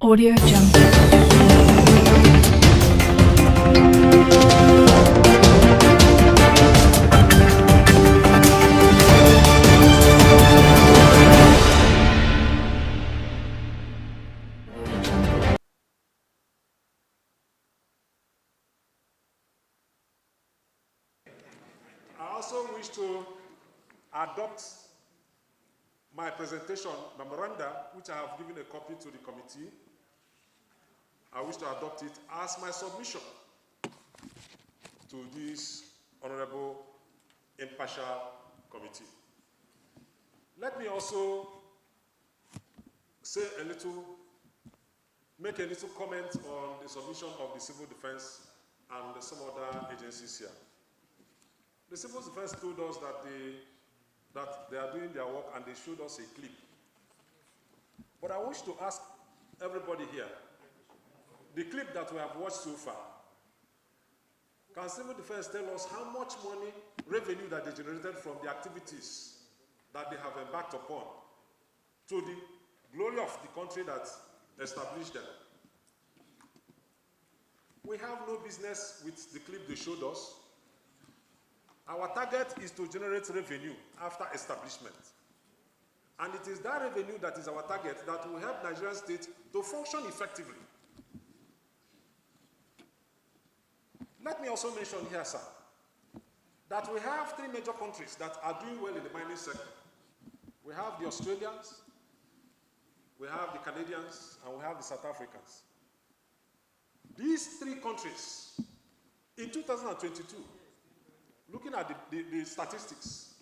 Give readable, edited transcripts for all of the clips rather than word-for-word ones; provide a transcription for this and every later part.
Audio Jungle. I also wish to adopt my presentation memoranda, which I have given a copy to the committee. I wish to adopt it as my submission to this honorable impartial committee. Let me also make a little comment on the submission of the civil defense and some other agencies here. The civil defense told us that they are doing their work, and they showed us a clip. But I wish to ask everybody here, the clip that we have watched so far, can civil defense tell us how much money, revenue that they generated from the activities that they have embarked upon to the glory of the country that established them? We have no business with the clip they showed us. Our target is to generate revenue after establishment. And it is that revenue that is our target that will help Nigerian state to function effectively. Let me also mention here, sir, that we have three major countries that are doing well in the mining sector. We have the Australians, we have the Canadians, and we have the South Africans. These three countries, in 2022, looking at the statistics,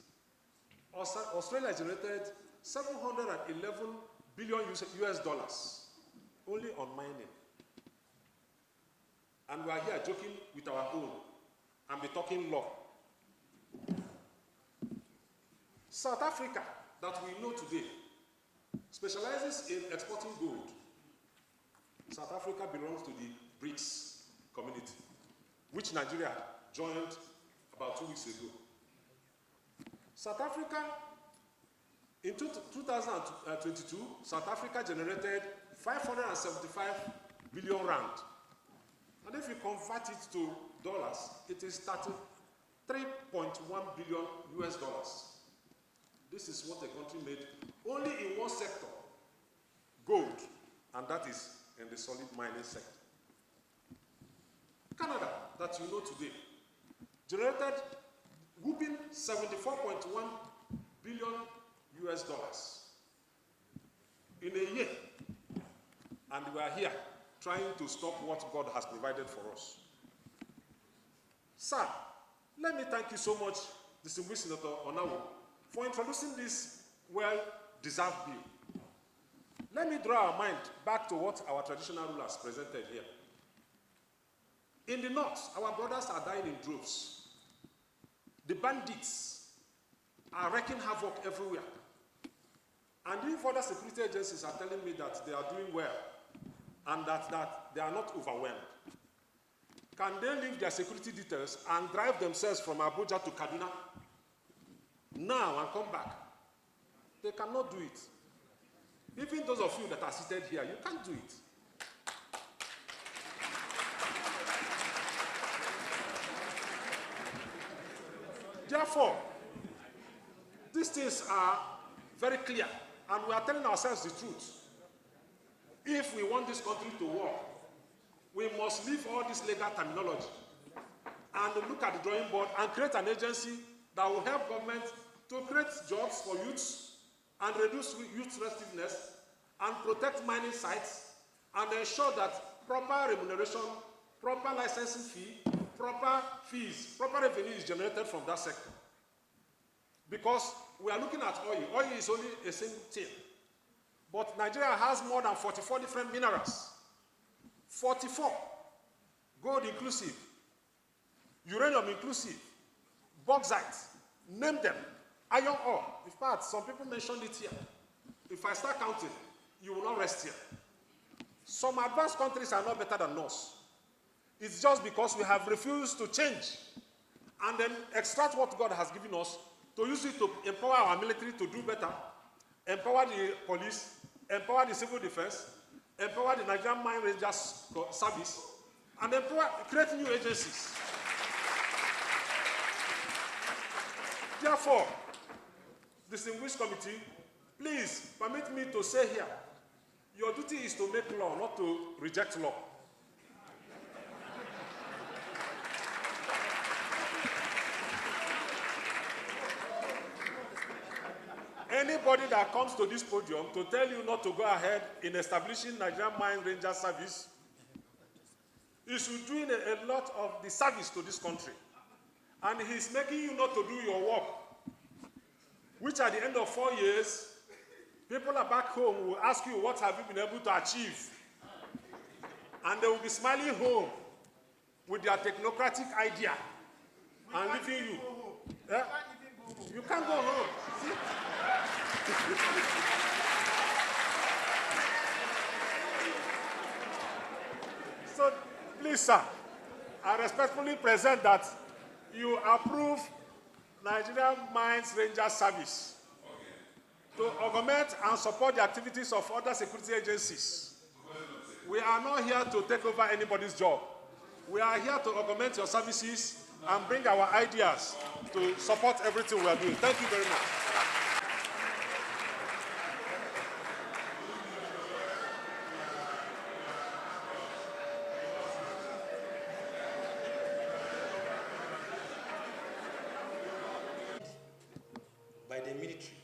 Australia generated $711 billion US dollars only on mining. And we are here joking with our own and be talking law. South Africa, that we know today, specializes in exporting gold. South Africa belongs to the BRICS community, which Nigeria joined about 2 weeks ago. South Africa, in 2022, South Africa generated 575 billion rand. And if you convert it to dollars, it is 33.1 billion US dollars. This is what the country made only in one sector, gold, and that is in the solid mining sector. Canada, that you know today, generated whooping 74.1 billion US dollars in a year. And we are here trying to stop what God has provided for us. Sir, let me thank you so much, distinguished Senator Onawo, for introducing this well-deserved bill. Let me draw our mind back to what our traditional rulers presented here. In the north, our brothers are dying in droves. The bandits are wreaking havoc everywhere. And if other security agencies are telling me that they are doing well and that they are not overwhelmed, can they leave their security details and drive themselves from Abuja to Kaduna now and come back? They cannot do it. Even those of you that are seated here, you can't do it. Therefore, these things are very clear, and we are telling ourselves the truth. If we want this country to work, we must leave all this legal terminology and look at the drawing board and create an agency that will help government to create jobs for youths and reduce youth restiveness and protect mining sites and ensure that proper remuneration, proper licensing fee, proper fees, proper revenue is generated from that sector. Because we are looking at oil. Oil is only a single thing. But Nigeria has more than 44 different minerals. 44. Gold inclusive. Uranium inclusive. Bauxite. Name them. Iron ore. In fact, some people mentioned it here. If I start counting, you will not rest here. Some advanced countries are not better than us. It's just because we have refused to change and then extract what God has given us to use it to empower our military to do better, empower the police, empower the civil defense, empower the Nigerian Mine Rangers service, and create new agencies. Therefore, distinguished committee, please permit me to say here, your duty is to make law, not to reject law. Anybody that comes to this podium to tell you not to go ahead in establishing Nigerian Mine Ranger service is doing a lot of the service to this country. And he's making you not to do your work, which at the end of 4 years, people are back home will ask you, what have you been able to achieve? And they will be smiling home with their technocratic idea and leaving you. Yeah? You can't go home. See? So, please, sir, I respectfully present that you approve Nigerian Mine Rangers service to augment and support the activities of other security agencies. We are not here to take over anybody's job. We are here to augment your services and bring our ideas to support everything we are doing. Thank you very much. By the military,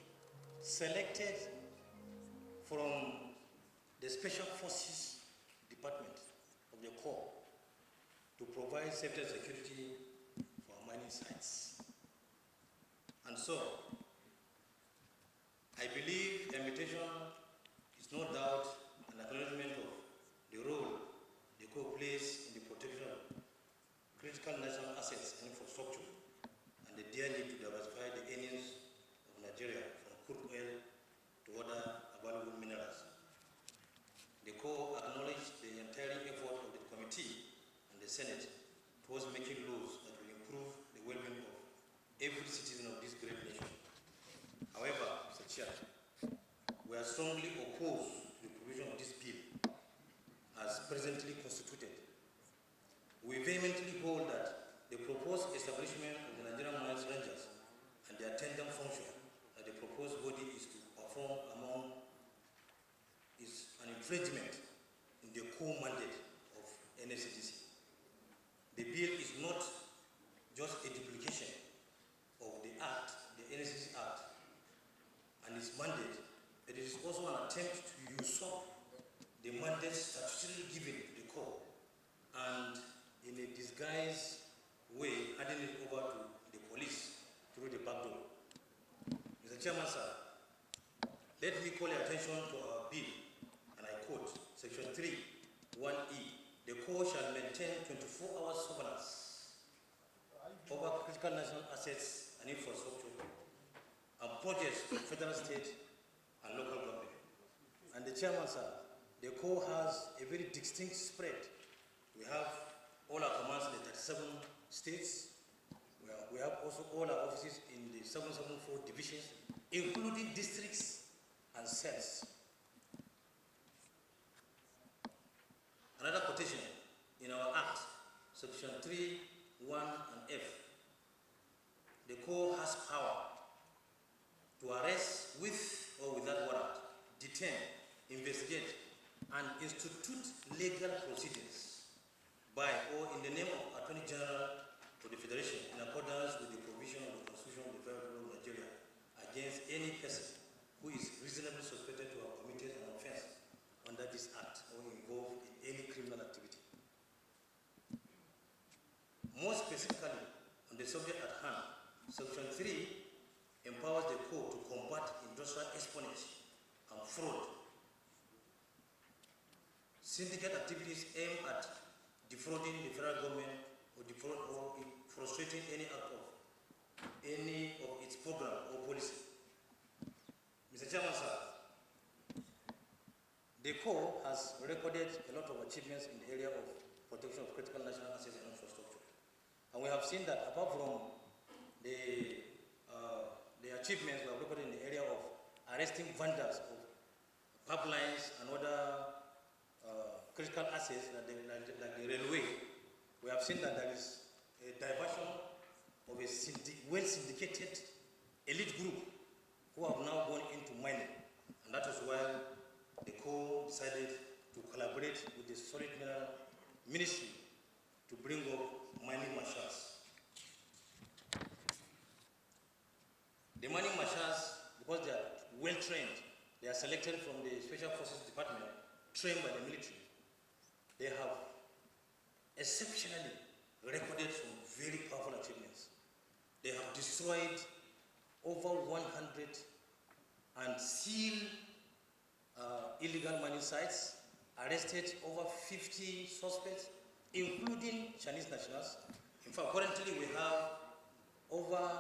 selected from the Special Forces Department of the Corps to provide safety and security for our mining sites. And so, I believe the invitation is no doubt an acknowledgement of the role the Corps plays in the protection of critical national assets and infrastructure, and the dear need to diversify the earnings of Nigeria from crude oil to other available minerals. The Corps acknowledged the entire effort of the committee and the Senate towards making laws that will improve the well-being of every citizen of this great nation. However, Mr. Chair, we are strongly opposed to the provision of this bill as presently constituted. We vehemently hold that the proposed establishment of the Nigerian Mine Rangers and the attendant function that the proposed body is to perform is an infringement in the core mandate of NSCDC. The bill is not just a duplication of the Act, the NSCDC Act, and its mandate, but it is also an attempt to usurp the mandate statutorily given to the Corps and in a disguised way handing it over to the police through the back door. Mr. Chairman, sir, let me call your attention to our bill, and I quote, Section 3(1)(e). The Corps shall maintain 24-hour surveillance over critical national assets and infrastructure and projects from federal, state, and local government. And the Chairman, sir, the Corps has a very distinct spread. We have all our commands in the 37 states. We have also all our offices in the 774 divisions, including districts and cells. Another quotation in our Act, Section 3(1) and F. The Corps has power to arrest with or without warrant, detain, investigate, and institute legal proceedings by or in the name of Attorney General for the Federation in accordance with the provision of the Constitution of the Federal Republic of Nigeria against any person who is reasonably suspected to have committed an offense under this Act or involved in any criminal activity. More specifically, on the subject at hand, Section 3 empowers the Corps to combat industrial espionage and fraud, syndicate activities aimed at defrauding the federal government or frustrating any act of any of its program or policy. Mr. Chairman, sir, the Corps has recorded a lot of achievements in the area of protection of critical national assets and infrastructure. And we have seen that apart from the achievements we have recorded in the area of arresting vendors of pipelines and other critical assets like the railway, we have seen that there is a diversion of a well-syndicated elite group who have now gone into mining. And that is why the Corps decided to collaborate with the Solid Mineral Ministry to bring up mining marshals. The mining marshals, because they are well trained, they are selected from the Special Forces Department, trained by the military. They have exceptionally recorded some very powerful achievements. They have destroyed over 100 and sealed illegal mining sites, arrested over 50 suspects, including Chinese nationals. In fact, currently we have over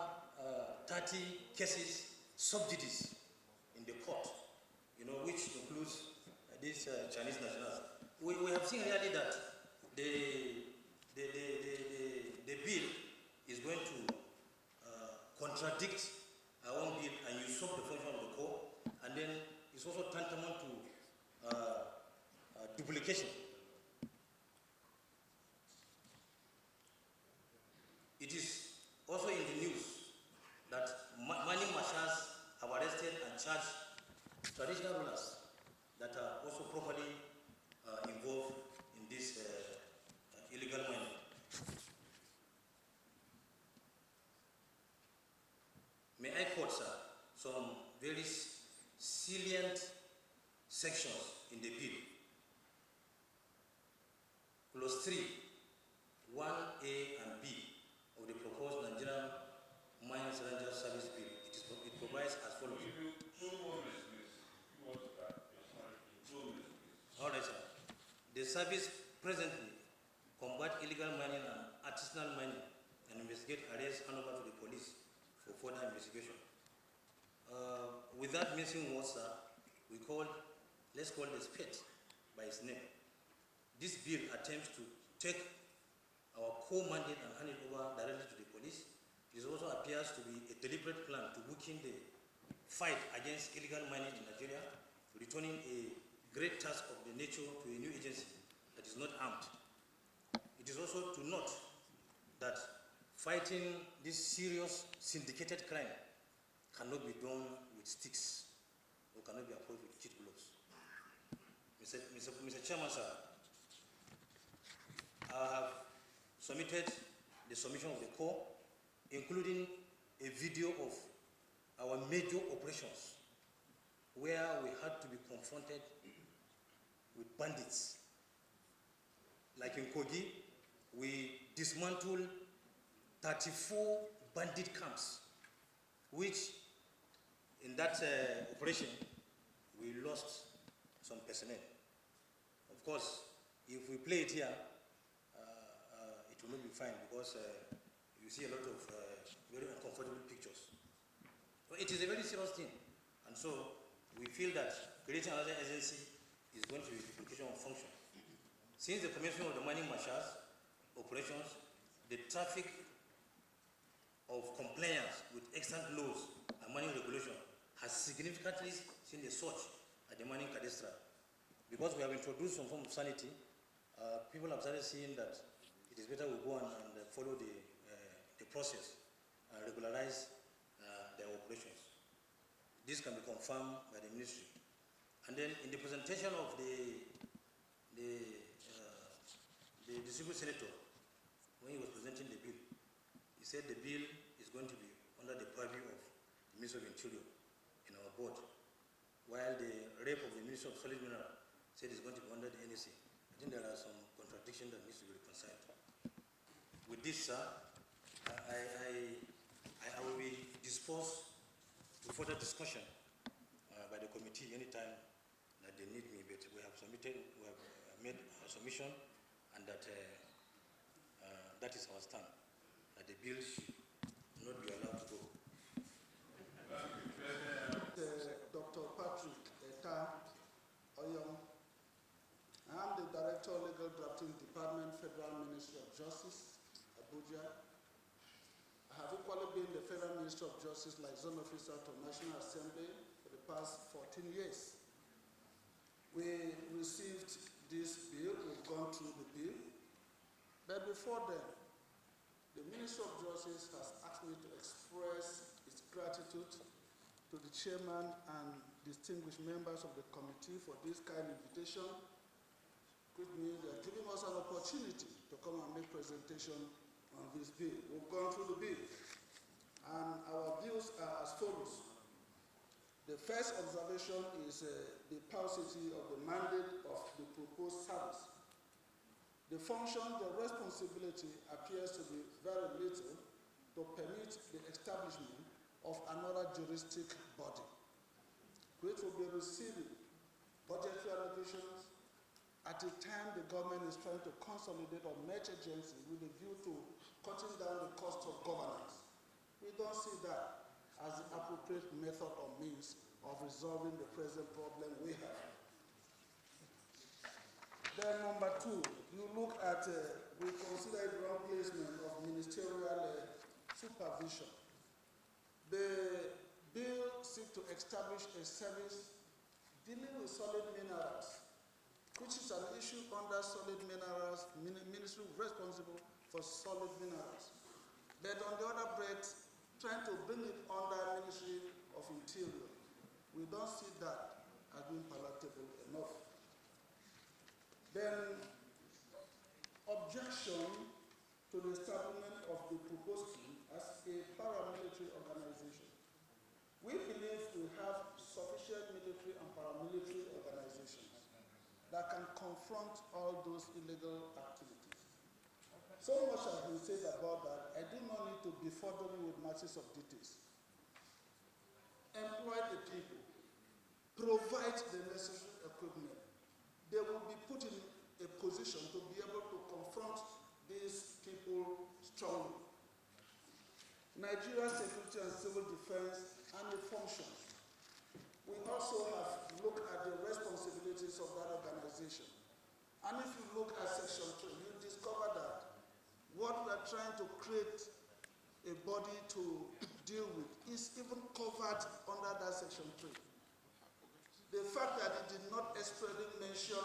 30 cases, subjudice in the court, which includes these Chinese nationals. We have seen really that the bill is going to contradict our own bill and usurp the function of the court, and then it's also tantamount to duplication. It is also in the news that mining marshals have arrested and charged traditional rulers that are also properly involved in this illegal mining. May I quote, sir, some very salient sections in the bill. Clause 3, 1A and B of the proposed Nigerian Mine Rangers Service Bill. It provides as follows. All right, sir. The service presently combat illegal mining and artisanal mining and investigate arrests handed over to the police for further investigation. Without missing words, sir, let's call the spade by its name. This bill attempts to take our core mandate and hand it over directly to the police. This also appears to be a deliberate plan to weaken the fight against illegal mining in Nigeria, returning a great task of the nature to a new agency that is not armed. It is also to note that fighting this serious syndicated crime cannot be done with sticks or cannot be approached with kid gloves. Mr. Chairman, sir, I have submitted the submission of the Corps, including a video of our major operations where we had to be confronted with bandits. Like in Kogi, we dismantled 34 bandit camps, which in that operation, we lost some personnel. Of course, if we play it here, it will not be fine because you see a lot of very uncomfortable pictures. But it is a very serious thing. And so we feel that creating another agency is going to be a duplication of function. Since the commencement of the mining marshals operations, the traffic of compliance with extant laws and mining regulation has significantly seen a surge at the mining cadastre. Because we have introduced some form of sanity, people have started seeing that it is better we go and follow the process and regularize their operations. This can be confirmed by the ministry. And then in the presentation of the distinguished senator, when he was presenting the bill, he said the bill is going to be under the purview of the Ministry of Interior in our board, while the rep of the Ministry of Solid Mineral said it's going to be under the NSC. I think there are some contradictions that needs to be reconciled. With this, sir, I will be disposed to further discussion by the committee anytime that they need me, but we have made a submission, and that is our stand, that the bill should not be allowed to go. Dr. Patrick Eta Oyong. I am the Director of Legal Drafting Department, Federal Ministry of Justice, Abuja. I have equally been the Federal Minister of Justice Liaison Officer to National Assembly for the past 14 years. We received this bill. We've gone through the bill. But before then, the Ministry of Justice has asked me to express its gratitude to the chairman and distinguished members of the committee for this kind invitation, which means they are giving us an opportunity to come and make presentation on this bill. We've gone through the bill, and our views are as follows. The first observation is the paucity of the mandate of the proposed service. The function, the responsibility appears to be very little to permit the establishment of another juristic body, which will be receiving budgetary allocations at a time the government is trying to consolidate or merge agencies with a view to cutting down the cost of governance. We don't see that as the appropriate method or means of resolving the present problem we have. Then number two, you look at, we consider it wrong placement of ministerial supervision. The bill seeks to establish a service dealing with solid minerals, which is an issue under solid minerals, ministry responsible for solid minerals. But on the other breath, trying to bring it under Ministry of Interior. We don't see that as being palatable enough. Then, objection to the establishment of the proposed scheme as a paramilitary organization. We believe we have sufficient military and paramilitary organizations that can confront all those illegal activities. So much has been said about that, I do not need to be furthering with masses of details. Employ the people, provide the necessary equipment. They will be put in a position to be able to confront these people strongly. Nigerian security and civil defense and the functions. We also have looked at the responsibilities of that organization. And if you look at Section 3, you discover that what we are trying to create a body to deal with is even covered under that Section 3. The fact that it did not expressly mention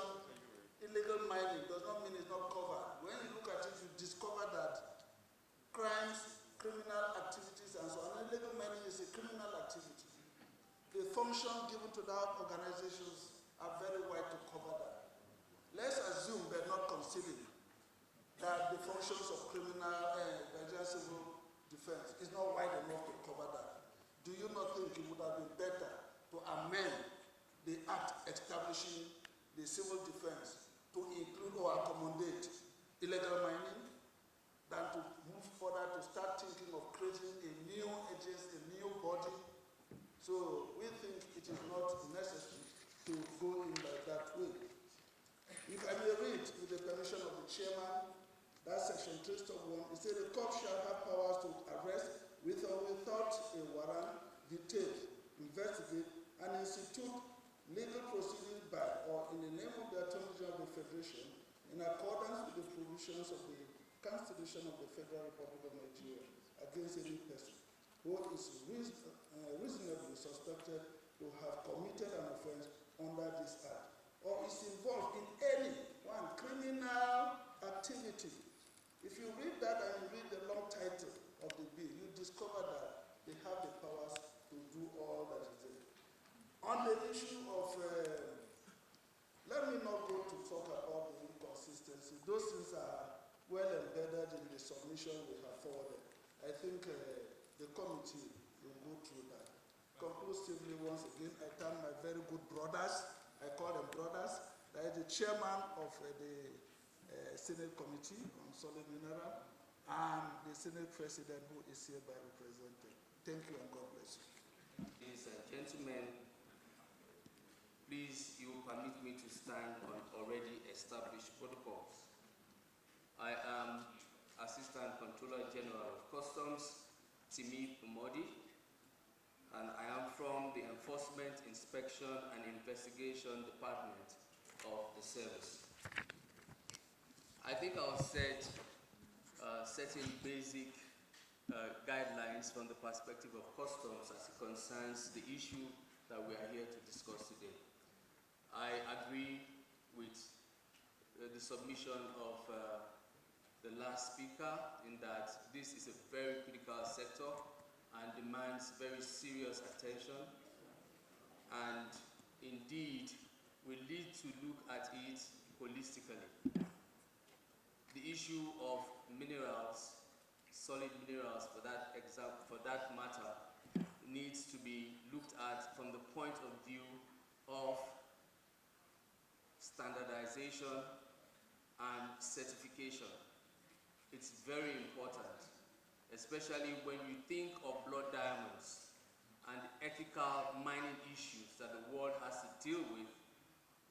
illegal mining does not mean it's not covered. When you look at it, you discover that crimes, criminal activities, and so on, illegal mining is a criminal activity. The function given to that organizations are very wide to cover that. Let's assume they're not considering that the functions of criminal Nigerian civil defense is not wide enough to cover that. Do you not think it would have been better to amend the act establishing the civil defense to include or accommodate illegal mining than to move further to start thinking of creating a new agency, a new body? So we think it is not necessary to go in like that way. If I may read, with the permission of the chairman, that Section 3.1, it says the court shall have powers to arrest with or without a warrant, detain, investigate, and institute legal proceedings by or in the name of the Attorney General of the Federation in accordance with the provisions of the Constitution of the Federal Republic of Nigeria against any person who is reasonably suspected to have committed an offense under this act or is involved in any one criminal activity. If you read that and you read the long title of the bill, you discover that they have the powers to do all that is there. On the issue of, let me not go to talk about the inconsistency. Those things are well embedded in the submission we have forwarded. I think the committee will go through that. Conclusively, once again, I thank my very good brothers. I call them brothers. That is the chairman of the Senate Committee on Solid Mineral and the Senate President who is hereby represented. Thank you and God bless you. Ladies and gentlemen, please, you permit me to stand on already established protocols. I am Assistant Controller General of Customs, Timi Umodi, and I am from the Enforcement, Inspection, and Investigation Department of the service. I think I'll set certain basic guidelines from the perspective of customs as it concerns the issue that we are here to discuss today. I agree with the submission of the last speaker, in that this is a very critical sector and demands very serious attention, and indeed we need to look at it holistically. The issue of minerals, solid minerals for that matter, needs to be looked at from the point of view of standardization and certification. It's very important, especially when you think of blood diamonds and ethical mining issues that the world has to deal with.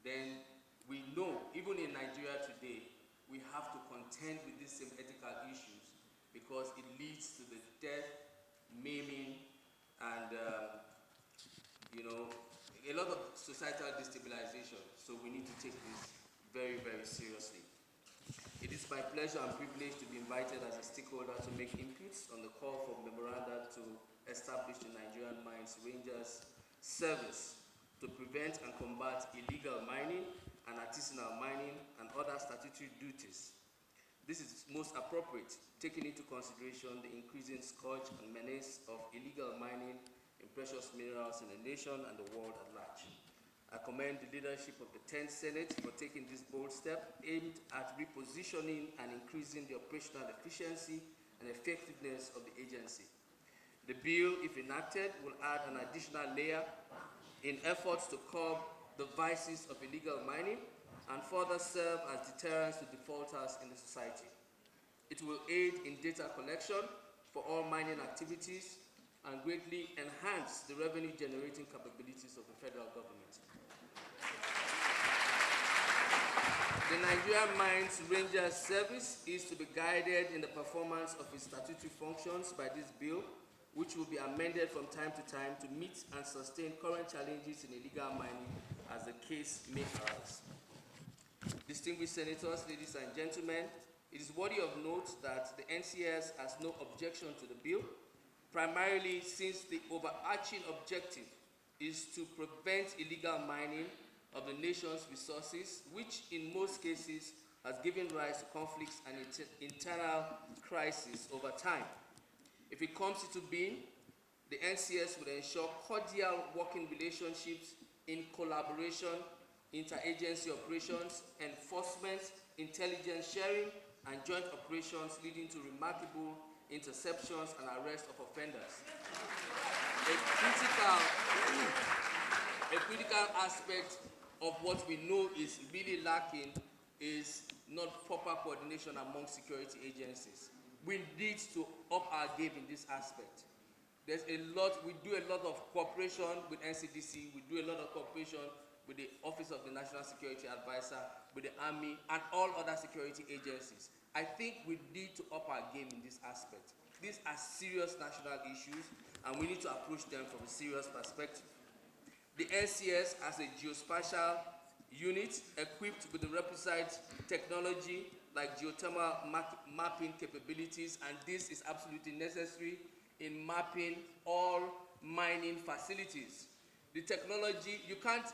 Then we know, even in Nigeria today, we have to contend with these same ethical issues because it leads to the death, maiming, and a lot of societal destabilization. So we need to take this very, very seriously. It is my pleasure and privilege to be invited as a stakeholder to make inputs on the call for memoranda to establish the Nigerian Mine Rangers service to prevent and combat illegal mining and artisanal mining and other statutory duties. This is most appropriate, taking into consideration the increasing scourge and menace of illegal mining in precious minerals in the nation and the world at large. I commend the leadership of the 10th Senate for taking this bold step aimed at repositioning and increasing the operational efficiency and effectiveness of the agency. The bill, if enacted, will add an additional layer in efforts to curb the vices of illegal mining and further serve as deterrents to defaulters in the society. It will aid in data collection for all mining activities and greatly enhance the revenue-generating capabilities of the federal government. The Nigerian Mine Rangers service is to be guided in the performance of its statutory functions by this bill, which will be amended from time to time to meet and sustain current challenges in illegal mining as the case may arise. Distinguished senators, ladies and gentlemen, it is worthy of note that the NCS has no objection to the bill, primarily since the overarching objective is to prevent illegal mining of the nation's resources, which in most cases has given rise to conflicts and internal crises over time. If it comes into being, the NCS will ensure cordial working relationships in collaboration, interagency operations, enforcement, intelligence sharing, and joint operations leading to remarkable interceptions and arrest of offenders. A critical aspect of what we know is really lacking is not proper coordination among security agencies. We need to up our game in this aspect. We do a lot of cooperation with NCDC, we do a lot of cooperation with the Office of the National Security Advisor, with the Army, and all other security agencies. I think we need to up our game in this aspect. These are serious national issues, and we need to approach them from a serious perspective. The NCS has a geospatial unit equipped with the requisite technology like geothermal mapping capabilities, and this is absolutely necessary in mapping all mining facilities. The technology, you can't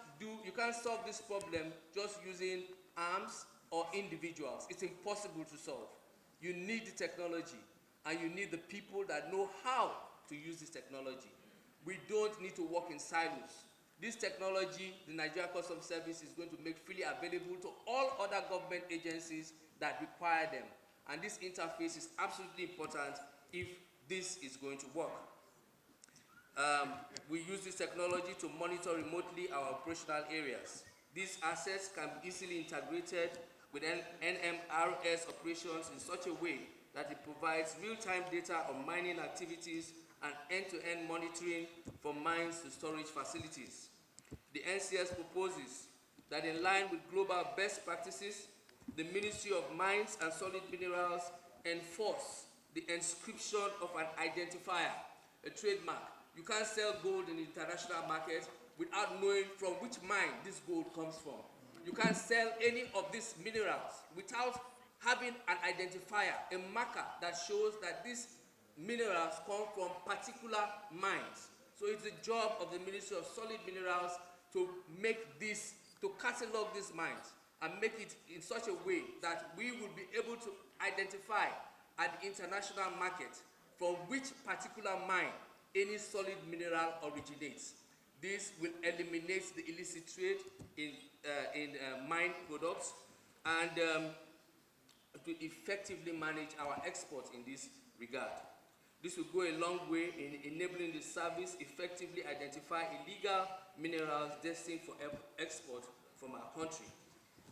solve this problem just using arms or individuals. It's impossible to solve. You need the technology, and you need the people that know how to use this technology. We don't need to work in silos. This technology, the Nigerian Customs Service is going to make freely available to all other government agencies that require them. And this interface is absolutely important if this is going to work. We use this technology to monitor remotely our operational areas. These assets can be easily integrated with NMRS operations in such a way that it provides real-time data on mining activities and end-to-end monitoring from mines to storage facilities. The NCS proposes that in line with global best practices, the Ministry of Mines and Solid Minerals enforce the inscription of an identifier, a trademark. You can't sell gold in the international market without knowing from which mine this gold comes from. You can't sell any of these minerals without having an identifier, a marker that shows that these minerals come from particular mines. So it's the job of the Ministry of Solid Minerals to make this, to catalog these mines. and make it in such a way that we will be able to identify at the international market from which particular mine any solid mineral originates. This will eliminate the illicit trade in mine products and to effectively manage our exports in this regard. This will go a long way in enabling the service effectively identify illegal minerals destined for export from our country.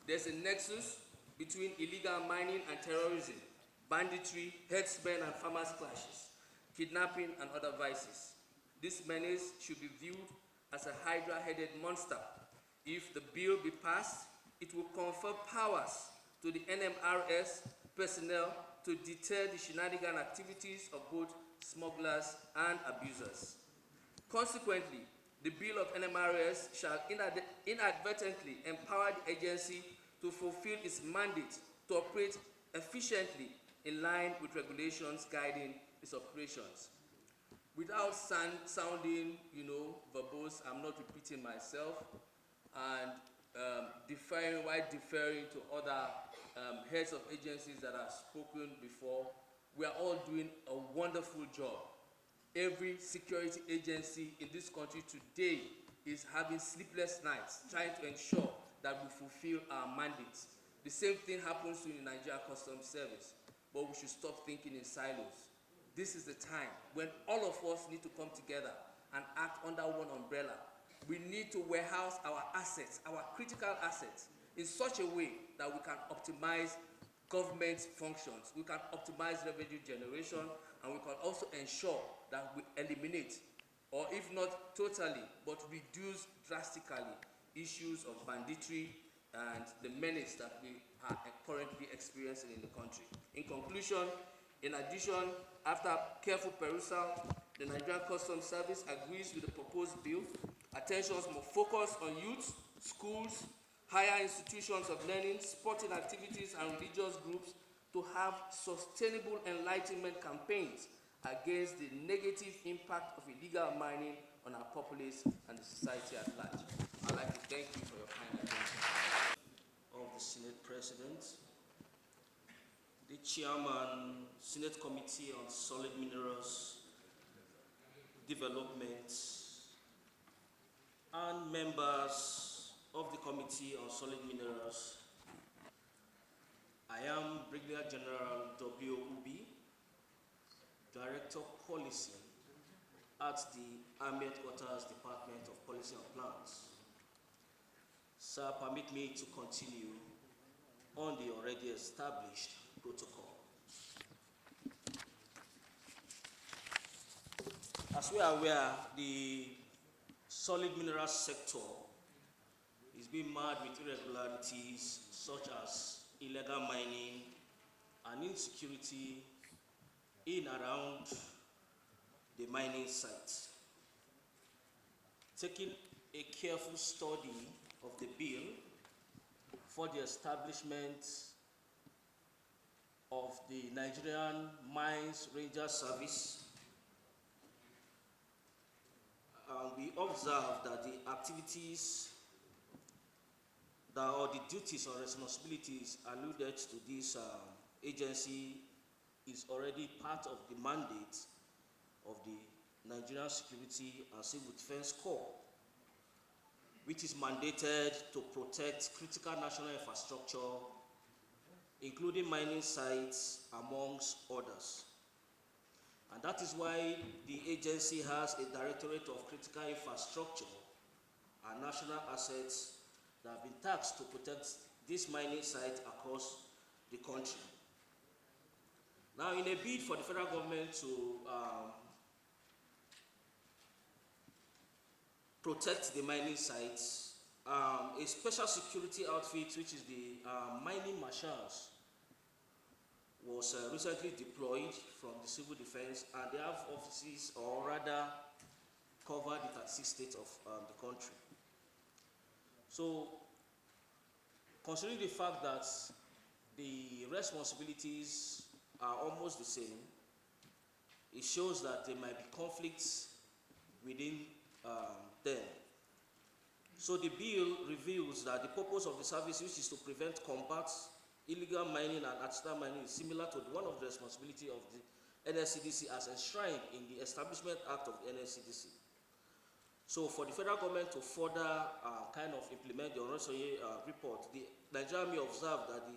There's a nexus between illegal mining and terrorism, banditry, herdsmen and farmers' clashes, kidnapping and other vices. This menace should be viewed as a hydra-headed monster. If the bill be passed, it will confer powers to the NMRS personnel to deter the shenanigan activities of both smugglers and abusers. Consequently, the bill of NMRS shall inadvertently empower the agency to fulfill its mandate to operate efficiently in line with regulations guiding its operations. Without sounding, verbose, I'm not repeating myself, and while deferring to other heads of agencies that have spoken before, we are all doing a wonderful job. Every security agency in this country today is having sleepless nights trying to ensure that we fulfill our mandates. The same thing happens to the Nigerian Customs Service, but we should stop thinking in silos. This is the time when all of us need to come together and act under one umbrella. We need to warehouse our assets, our critical assets, in such a way that we can optimize government functions, we can optimize revenue generation, and we can also ensure that we eliminate, or if not totally, but reduce drastically issues of banditry and the menace that we are currently experiencing in the country. In conclusion, in addition, after careful perusal, the Nigerian Customs Service agrees with the proposed bill. Attention must focus on youth, schools, higher institutions of learning, sporting activities, and religious groups to have sustainable enlightenment campaigns against the negative impact of illegal mining on our populace and the society at large. I'd like to thank you for your kind attention. Of the Senate President, the Chairman, Senate Committee on Solid Minerals Development, and members of the Committee on Solid Minerals. I am Brigadier General W. Ubi, Director Policy at the Army Headquarters Department of Policy and Plans. Sir, permit me to continue on the already established protocol. As we are aware, the solid mineral sector is being marred with irregularities such as illegal mining and insecurity in and around the mining sites. Taking a careful study of the bill for the establishment of the Nigerian Mine Rangers service, we observe that the activities or the duties or responsibilities alluded to this agency is already part of the mandate of the Nigerian Security and Civil Defense Corps, which is mandated to protect critical national infrastructure, including mining sites, amongst others. And that is why the agency has a Directorate of Critical Infrastructure and National Assets that have been tasked to protect these mining sites across the country. Now, in a bid for the federal government to protect the mining sites, a special security outfit, which is the mining marshals, was recently deployed from the civil defense, and they have offices, or rather covered the 36 states of the country. So, considering the fact that the responsibilities are almost the same, it shows that there might be conflicts within them. So the bill reveals that the purpose of the service, which is to prevent, combat illegal mining and artisanal mining, is similar to one of the responsibility of the NSCDC as enshrined in the Establishment Act of the NSCDC. So for the federal government to further kind of implement the Oronsoye report, the Nigerian may observe that the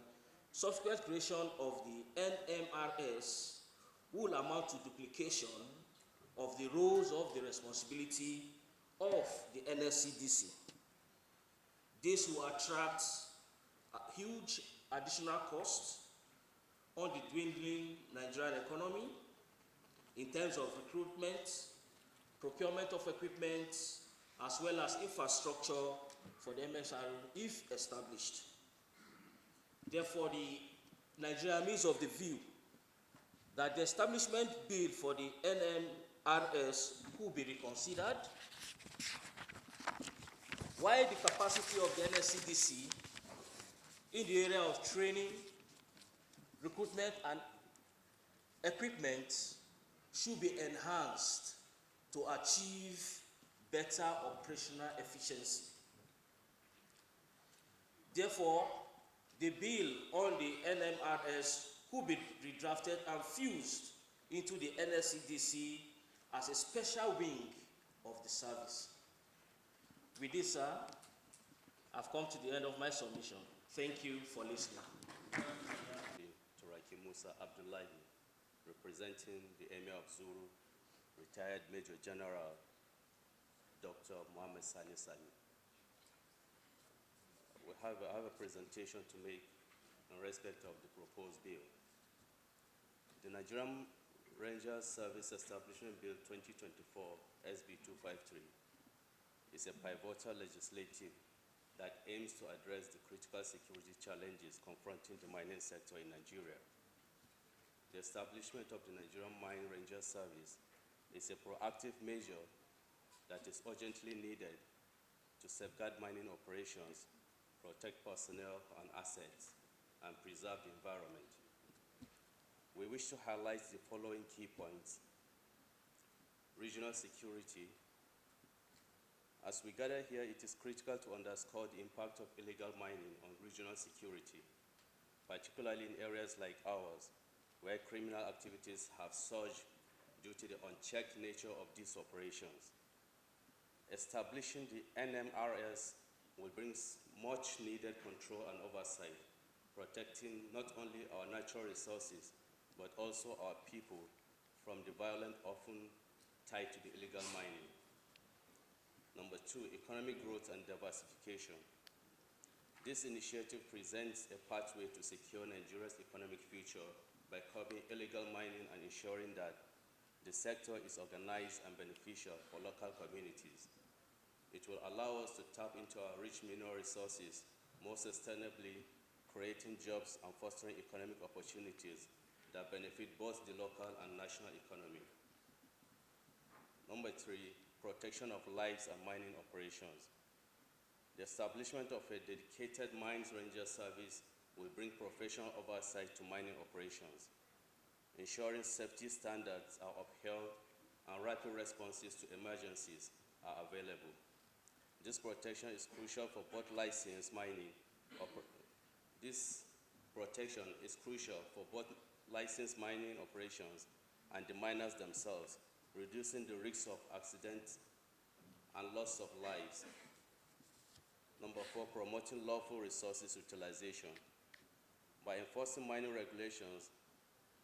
subsequent creation of the NMRS will amount to duplication of the roles of the responsibility of the NSCDC. This will attract huge additional costs on the dwindling Nigerian economy in terms of recruitment, procurement of equipment, as well as infrastructure for the MSR if established. Therefore, the Nigerian is of the view that the establishment bill for the NMRS could be reconsidered, while the capacity of the NSCDC in the area of training, recruitment, and equipment should be enhanced to achieve better operational efficiency. Therefore, the bill on the NMRS could be redrafted and fused into the NSCDC as a special wing of the service. With this, sir, I've come to the end of my submission. Thank you for listening. Turaki Musa Abdullahi, representing the Emir of Zuru, retired Major General Dr. Mohammed Sani Sani. I have a presentation to make in respect of the proposed bill. The Nigerian Rangers Service Establishment Bill 2024 SB 253 is a pivotal legislative that aims to address the critical security challenges confronting the mining sector in Nigeria. The establishment of the Nigerian Mine Rangers Service is a proactive measure that is urgently needed to safeguard mining operations, protect personnel and assets, and preserve the environment. We wish to highlight the following key points. Regional security. As we gather here, it is critical to underscore the impact of illegal mining on regional security, particularly in areas like ours, where criminal activities have surged due to the unchecked nature of these operations. Establishing the NMRS will bring much needed control and oversight, protecting not only our natural resources, but also our people from the violence often tied to the illegal mining. Number two, economic growth and diversification. This initiative presents a pathway to secure Nigeria's economic future by curbing illegal mining and ensuring that the sector is organized and beneficial for local communities. It will allow us to tap into our rich mineral resources more sustainably, creating jobs and fostering economic opportunities that benefit both the local and national economy. Number three, protection of lives and mining operations. The establishment of a dedicated Mines Ranger service will bring professional oversight to mining operations, ensuring safety standards are upheld and rapid responses to emergencies are available. This protection is crucial for both licensed mining operations and the miners themselves, reducing the risks of accidents and loss of lives. Number four, promoting lawful resources utilization. By enforcing mining regulations,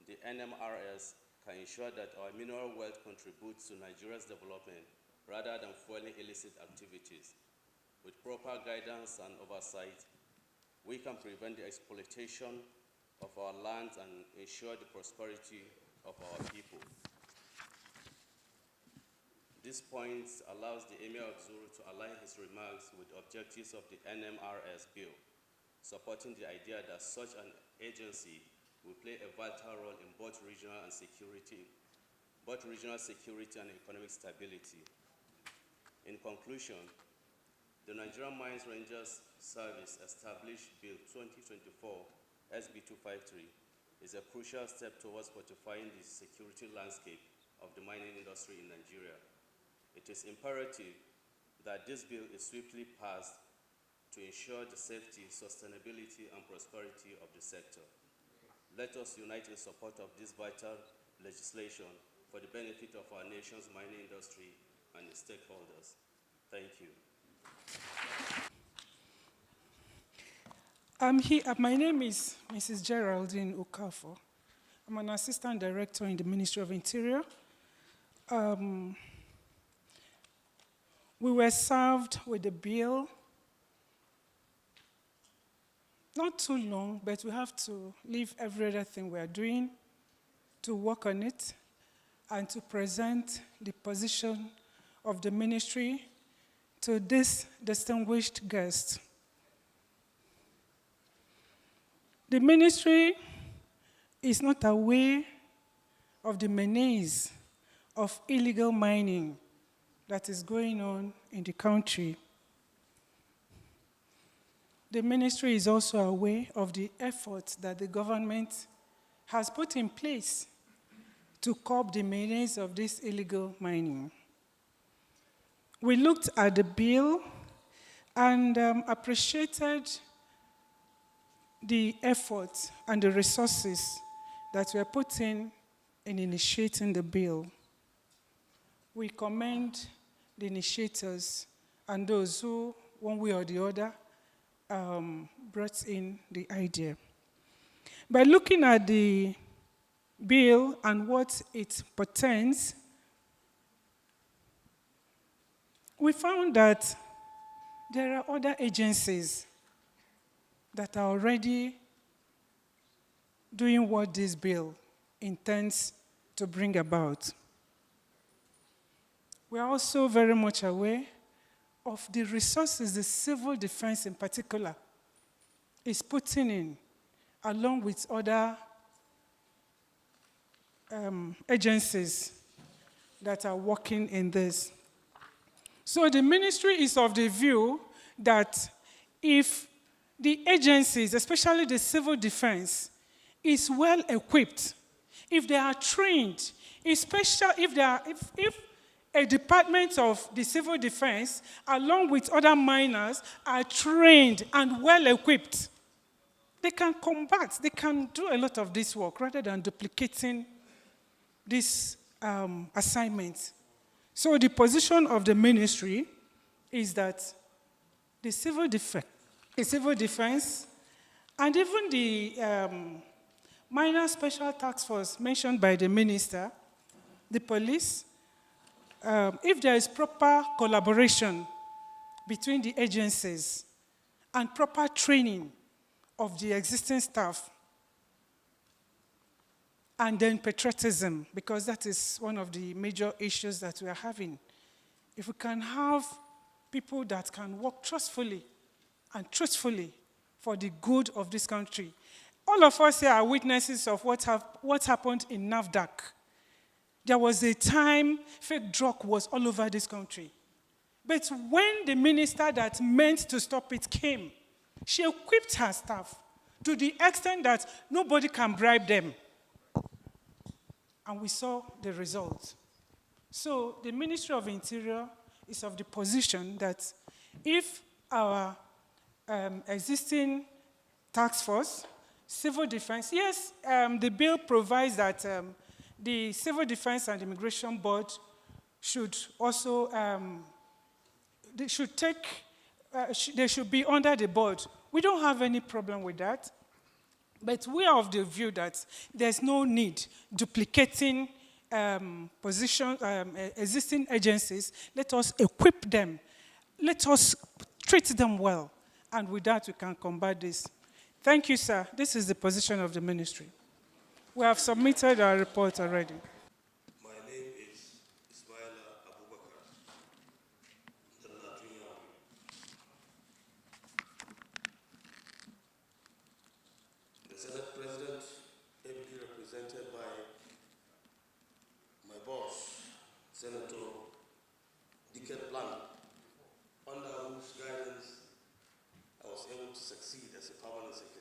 the NMRS can ensure that our mineral wealth contributes to Nigeria's development rather than fueling illicit activities. With proper guidance and oversight, we can prevent the exploitation of our lands and ensure the prosperity of our people. This point allows the Emir of Zuru to align his remarks with objectives of the NMRS bill, supporting the idea that such an agency will play a vital role in both regional security and economic stability. In conclusion, the Nigerian Mine Rangers Service established Bill 2024 SB 253 is a crucial step towards fortifying the security landscape of the mining industry in Nigeria. It is imperative that this bill is swiftly passed to ensure the safety, sustainability, and prosperity of the sector. Let us unite in support of this vital legislation for the benefit of our nation's mining industry and its stakeholders. Thank you. My name is Mrs. Geraldine Okafor. I'm an assistant director in the Ministry of Interior. We were served with the bill not too long, but we have to leave every other thing we are doing to work on it and to present the position of the ministry to this distinguished guest. The ministry is not aware of the menace of illegal mining that is going on in the country. The ministry is also aware of the efforts that the government has put in place to curb the menace of this illegal mining. We looked at the bill and appreciated the efforts and the resources that were put in initiating the bill. We commend the initiators and those who, one way or the other, brought in the idea. By looking at the bill and what it pertains, we found that there are other agencies that are already doing what this bill intends to bring about. We are also very much aware of the resources the civil defense in particular is putting in, along with other agencies that are working in this. So the ministry is of the view that if the agencies, especially the civil defense, is well equipped, if they are trained, especially if a department of the civil defense, along with other miners, are trained and well equipped, they can combat, they can do a lot of this work rather than duplicating this assignment. So the position of the ministry is that the civil defense, and even the minor special task force mentioned by the minister, the police, if there is proper collaboration between the agencies and proper training of the existing staff, and then patriotism, because that is one of the major issues that we are having. If we can have people that can work trustfully and truthfully for the good of this country. All of us here are witnesses of what happened in NAFDAC. There was a time fake drug was all over this country. But when the minister that meant to stop it came, she equipped her staff to the extent that nobody can bribe them. And we saw the result. So the Ministry of Interior is of the position that if our existing task force, civil defense, yes, the bill provides that the Civil Defense and Immigration Board should also, they should be under the board. We don't have any problem with that. But we are of the view that there's no need duplicating existing agencies. Let us equip them. Let us treat them well. And with that, we can combat this. Thank you, sir. This is the position of the ministry. We have submitted our report already. My name is Ismaila Abubakar, the Nigerian. The Senate President, ably represented by my boss, Senator Dickett Bland, under whose guidance I was able to succeed as a permanent secretary.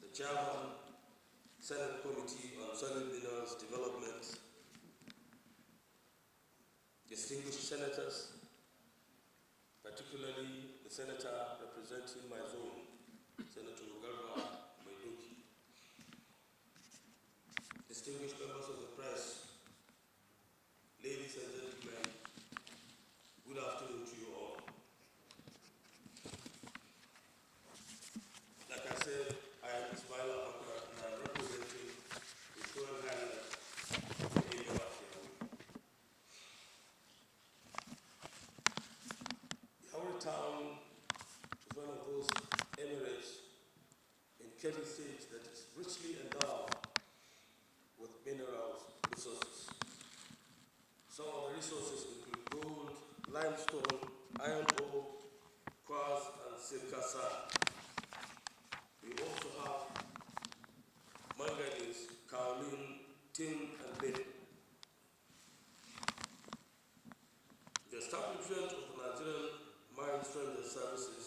The Chairman, Senate Committee on Solid Minerals Development, distinguished senators, particularly the senator representing my zone, Senator Garba Maidoki, distinguished members of the press, ladies and gentlemen, good afternoon to you all. Like I said, I am Ismail Abakar and I am representing the Royal Highness of the Emir of Yahweh. Yahweh Town is one of those emirates in Kebbi State that is richly endowed with minerals resources. Some of the resources include gold, limestone, iron ore, quartz, and silica sand. We also have manganese, kaolin, tin, and lead. The establishment of the Nigerian Mine Rangers services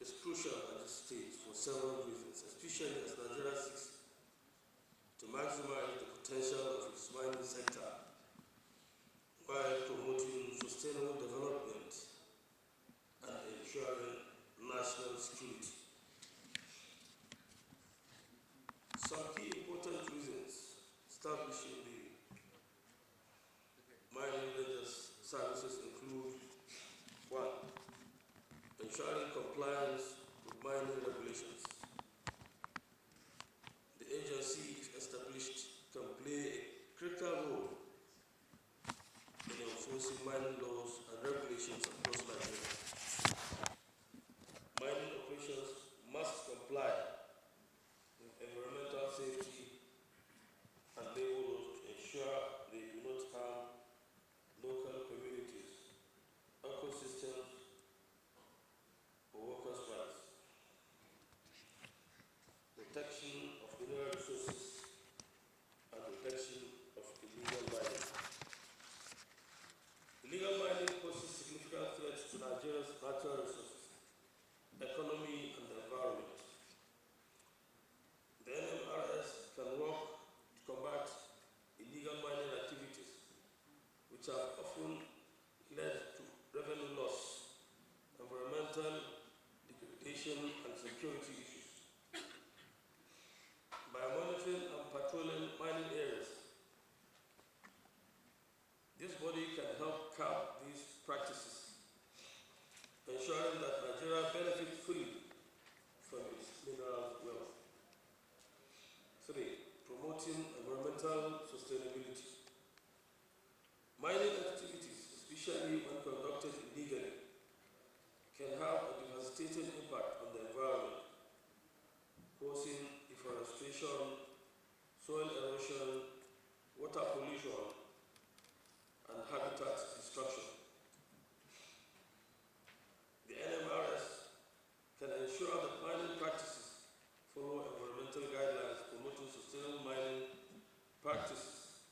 is crucial at this stage for several reasons, especially as Nigeria seeks to maximize the potential of its mining sector while promoting sustainable development and ensuring national security. Some key important reasons establishing the Mining Rangers services include: 1. Ensuring compliance with mining regulations. The agency, if established, can play a critical role in enforcing mining laws and regulations across Nigeria. Mining operations must comply with environmental safety and labor laws to ensure they do not harm local communities, ecosystems, or workers' rights. Protection of mineral resources and protection of illegal mining. Illegal mining poses significant threats to Nigeria's natural resources, economy, and the environment. The NMRS can work to combat illegal mining activities, which have often led to revenue loss, environmental degradation, and security issues. By monitoring and patrolling mining areas, this body can help curb these practices, ensuring that Nigeria benefits fully from its mineral wealth. 3. Promoting environmental sustainability. Mining activities, especially when conducted illegally, can have a devastating impact on the environment, causing deforestation, soil erosion, water pollution, and habitat destruction. The NMRS can ensure that mining practices follow environmental guidelines promoting sustainable mining practices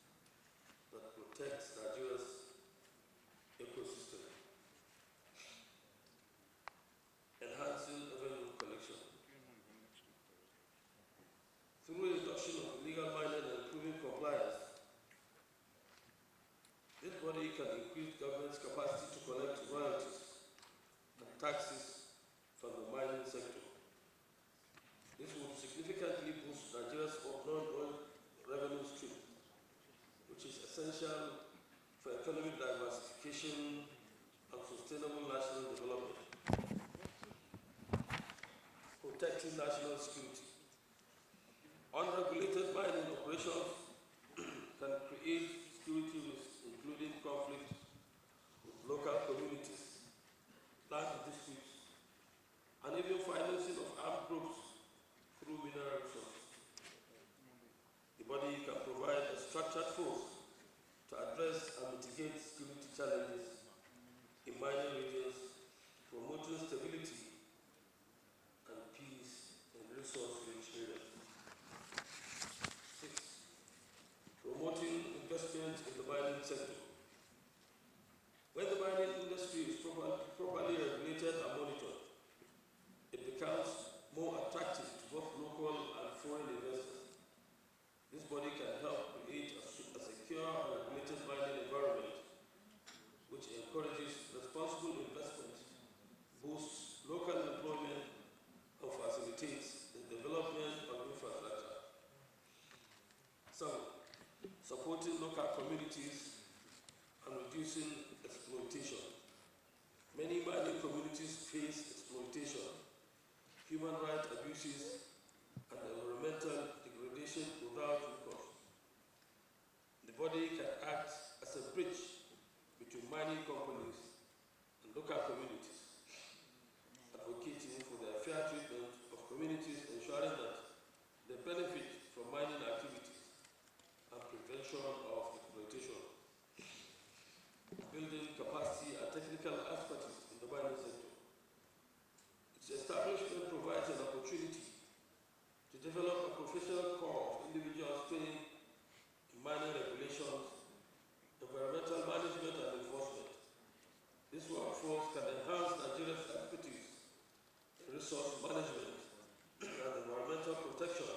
that protect Nigeria's ecosystem. Enhancing revenue collection. Through the reduction of illegal mining and improving compliance, this body can increase government's capacity to collect royalties and taxes from the mining sector. This would significantly boost Nigeria's non-oil revenue stream, which is essential for economic diversification and sustainable national development. Protecting national security. Unregulated mining operations can create security risks, including conflict with local communities, land disputes, and even financing of armed groups through mineral resources. The body can provide a structured force to address and mitigate security challenges in mining regions, promoting stability and peace in resource-rich areas. 6. Promoting investment in the mining sector. When the mining industry is properly regulated and monitored, it becomes more attractive to both local and foreign investors. This body can help create a secure and regulated mining environment supporting local communities and reducing exploitation. Many mining communities face exploitation, human rights abuses, and environmental degradation without recourse. The body can act as a bridge between mining companies and local communities, advocating for the fair treatment of communities, ensuring that they benefit from mining activities and prevention of exploitation, building capacity and technical expertise in the mining sector. Its establishment provides an opportunity to develop a professional corps of individuals trained in mining regulations, environmental management and enforcement. This workforce can enhance Nigeria's expertise in resource management and environmental protection,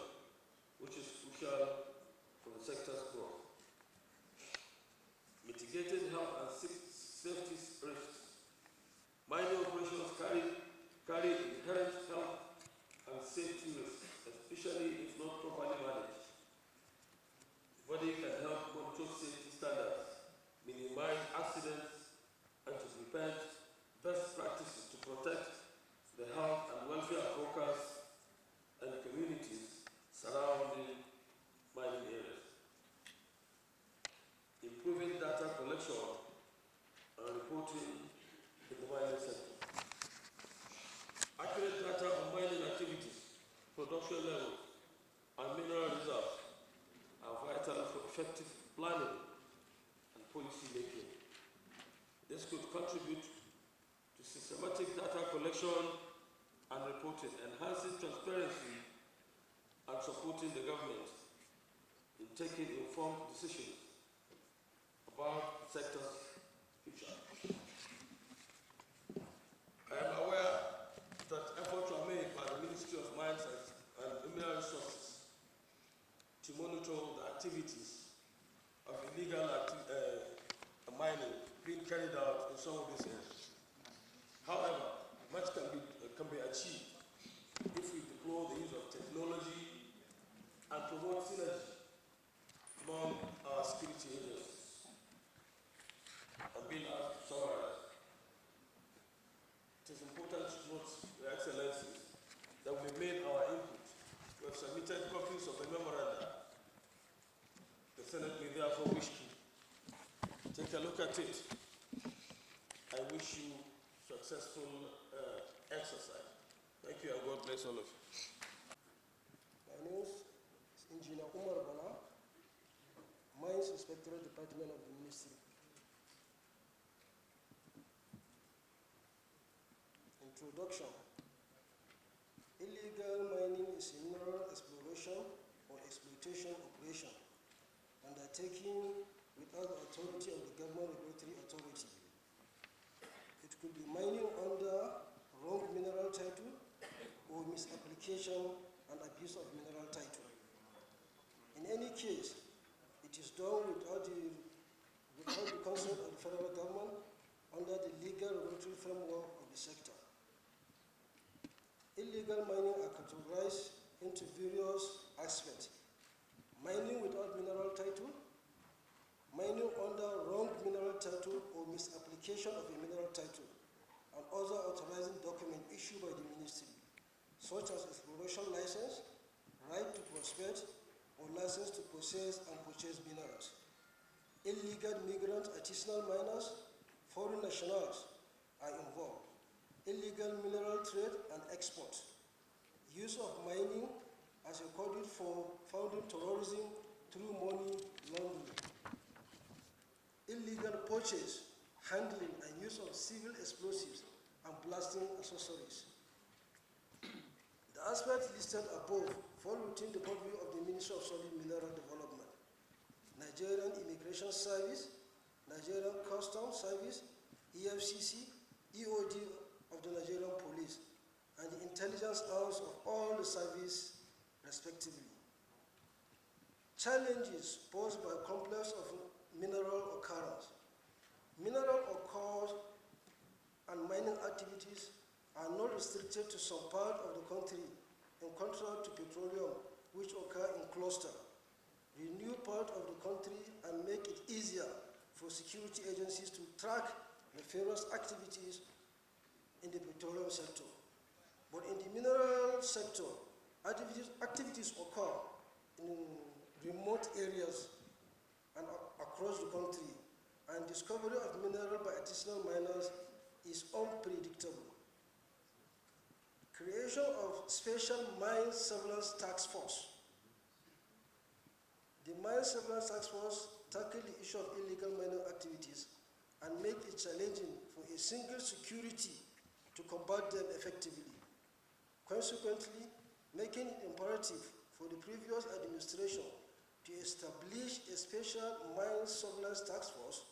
which is crucial for the sector's growth. Mitigating health and safety risks. Mining operations carry inherent health and safety risks, especially if not properly managed. The body can help monitor safety standards, minimize accidents, and to implement best practices to protect the health and welfare of workers and communities surrounding mining areas. Improving data collection and reporting in the mining sector. Accurate data on mining activities, production levels, and mineral reserves are vital for effective planning and policy making. This could contribute to systematic data collection and reporting, enhancing transparency and supporting the government in taking informed decisions about the sector's future. I am aware that efforts are made by the Ministry of Mines and Mineral Resources to monitor the activities of illegal mining being carried out in some of these areas. However, much can be achieved if we deploy the use of technology and promote synergy among our security agencies. I'm being asked to summarize. It is important to note, Your Excellencies, that we made our input. We have submitted copies of the memoranda. The Senate may therefore wish to take a look at it. I wish you successful exercise. Thank you and God bless all of you. My name is Engineer Umar Bala, Mines Inspectorate Department of the Ministry. Introduction. Illegal mining is a mineral exploration or exploitation operation undertaken without the authority of the government regulatory authority. It could be mining under wrong mineral title or misapplication and abuse of mineral title. In any case, it is done without the consent of the federal government under the legal regulatory framework of the sector. Illegal mining are categorized into various aspects: mining without mineral title, mining under wrong mineral title or misapplication of a mineral title, and other authorizing document issued by the ministry, such as exploration license, right to prospect, or license to possess and purchase minerals. Illegal migrant artisanal miners, foreign nationals are involved. Illegal mineral trade and export. Use of mining as a conduit for funding terrorism through money laundering. Illegal purchase, handling, and use of civil explosives and blasting accessories. The aspects listed above fall within the purview of the Ministry of Solid Mineral Development, Nigerian Immigration Service, Nigerian Customs Service, EFCC, EOD of the Nigerian Police, and the intelligence arms of all the services respectively. Challenges posed by complex of mineral occurrence. Mineral occurs and mining activities are not restricted to some part of the country, in contrast to petroleum, which occur in cluster. renew part of the country and make it easier for security agencies to track nefarious activities in the petroleum sector. But in the mineral sector, activities occur in remote areas and across the country, and discovery of mineral by artisanal miners is unpredictable. Creation of Special Mine Surveillance Task Force. The Mine Surveillance Task Force tackle the issue of illegal mining activities and make it challenging for a single security to combat them effectively. Consequently, making it imperative for the previous administration to establish a Special Mine Surveillance Task Force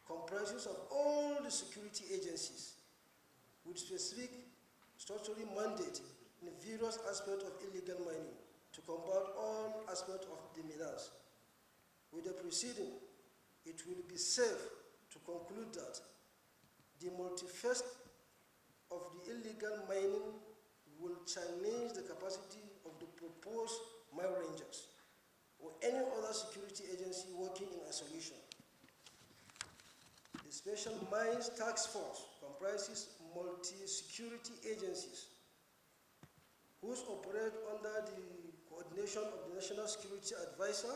comprises of all the security agencies with specific statutory mandate in various aspects of illegal mining to combat all aspects of the menace. With the preceding, it will be safe to conclude that the multi-facet of the illegal mining will challenge the capacity of the proposed Mine Rangers or any other security agency working in isolation. The Special Mines Task Force comprises multi-security agencies whose operate under the coordination of the National Security Advisor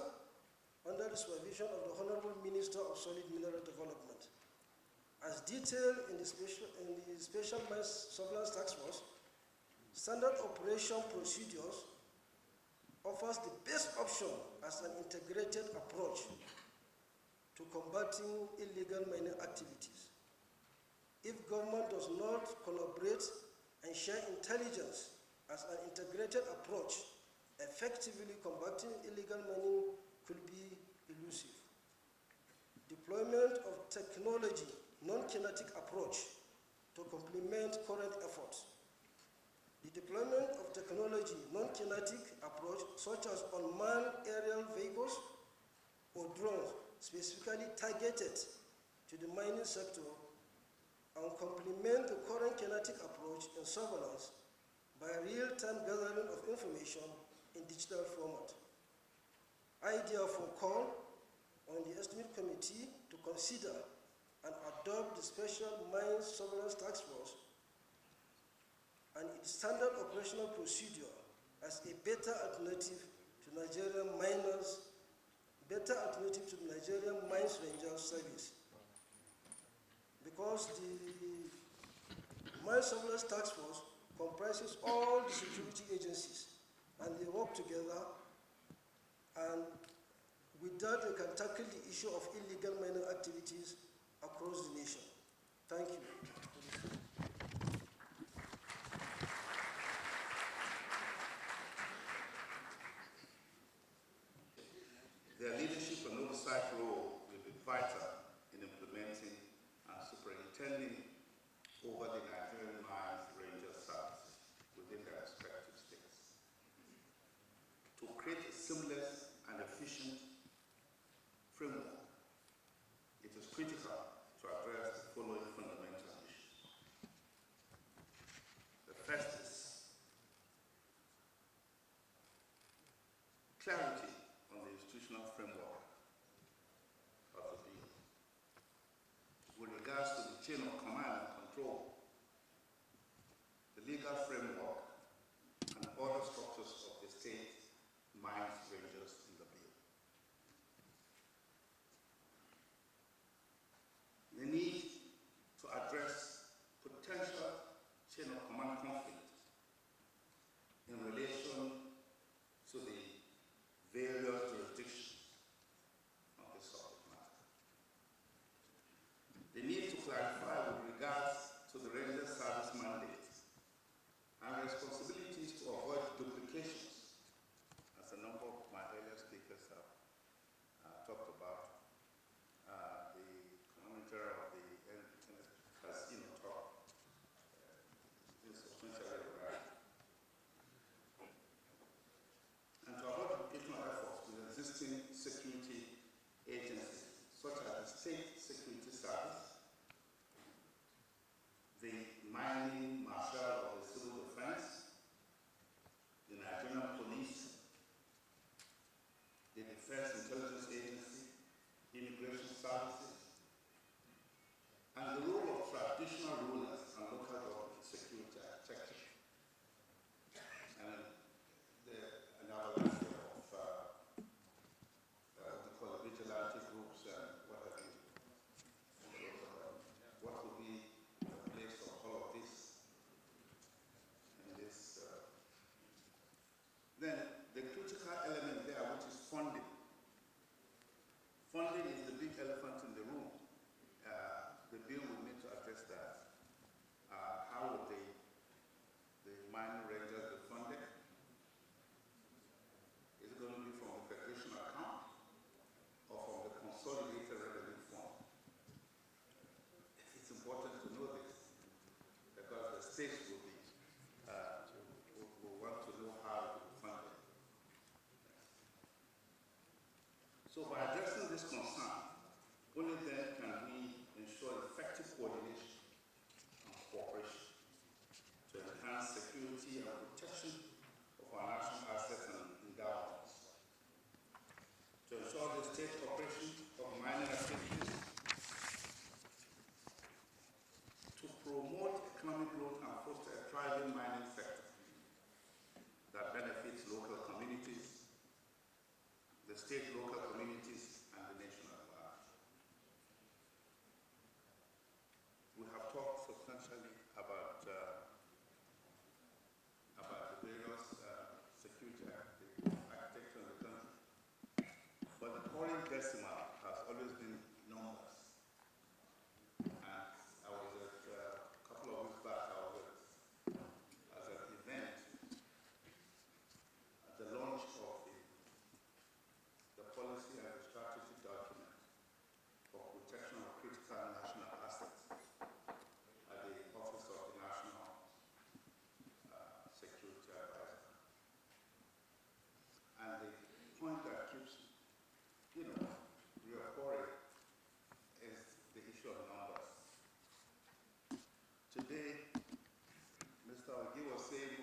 under the supervision of the Honorable Minister of Solid Mineral Development. As detailed in the Special Mines Surveillance Task Force, standard operation procedures offers the best option as an integrated approach to combating illegal mining activities. If government does not collaborate and share intelligence as an integrated approach, effectively combating illegal mining could be elusive. Deployment of technology, non-kinetic approach to complement current efforts. The deployment of technology, non-kinetic approach, such as unmanned aerial vehicles or drones, specifically targeted to the mining sector, and complement the current kinetic approach in surveillance by real-time gathering of information in digital format. I therefore call on the Estimate Committee to consider and adopt the Special Mines Surveillance Task Force and its standard operational procedure as a better alternative to Nigerian miners, better alternative to the Nigerian Mine Rangers service. Because the Mine Surveillance Task Force comprises all the security agencies and they work together, and with that they can tackle the issue of illegal mining activities across the nation. Thank you. Their leadership and oversight role will be vital in implementing and superintending over the Nigerian Mine Rangers services within their respective states. To create a seamless and efficient framework, it is critical to address the following fundamental issues. The first is clarity on the institutional framework of the bill. With regards to the chain of command and control, the legal framework, and other structures of the state mine rangers in the bill. The need to address potential chain of command conflict in relation to the various jurisdictions of the subject matter. The need to clarify with ensure the state operation of mining activities, to promote economic growth and foster a thriving mining sector that benefits local communities, the state, local communities, and the nation at large. We have talked substantially about the various security architecture in the country, but the calling decimal has always been numbers. And I was at a couple of weeks back, I was at an event at the launch of the policy and the strategy document for protection of critical national assets at the Office of the National Security Advisor. And the point that keeps, reoccurring is the issue of numbers. Today, Mr. Ogi was saying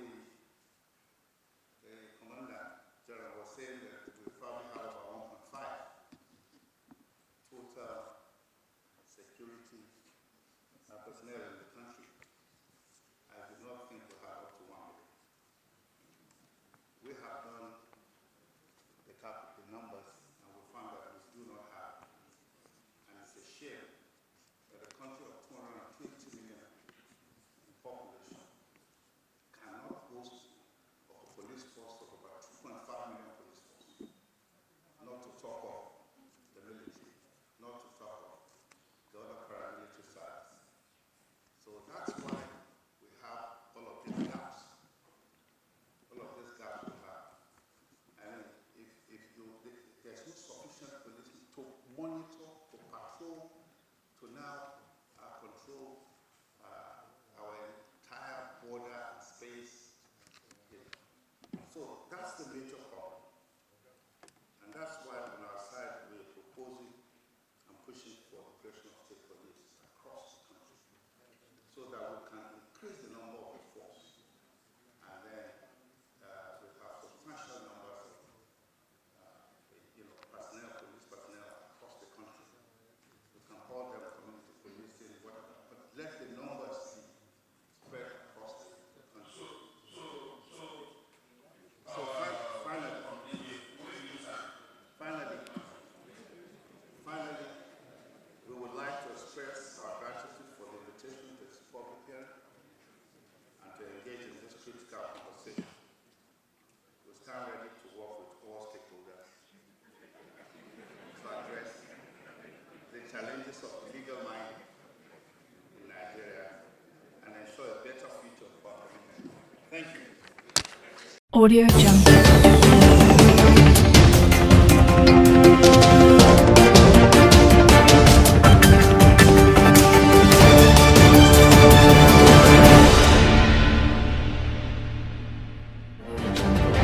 the Commander General was saying that we probably have about 1.5 total security personnel in the country. I do not think we have up to 1 million. We have done the numbers, and we found that we do not have. And it's a shame that a country of 220 million in population cannot boast of a police force of about 2.5 million police force. Not to talk of the military, not to talk of the other paramilitary sides. So that's why we have all of these gaps. All of these gaps we have. And if there's no sufficient police to monitor, to patrol, to now control our entire border and space. So that's the major problem. And that's why on our side we're proposing and pushing for the creation of state police across the country, so that we can increase the number of the force. And then we have substantial numbers of personnel, police personnel across the country. We can call them community policing, whatever, but let the numbers be spread across the country. So finally, we would like to express our gratitude for the invitation to this public hearing and to engage in this critical conversation. We stand ready to work with all stakeholders to address the challenges of illegal mining in Nigeria and ensure a better future for our community. Thank you. Audio Jungle.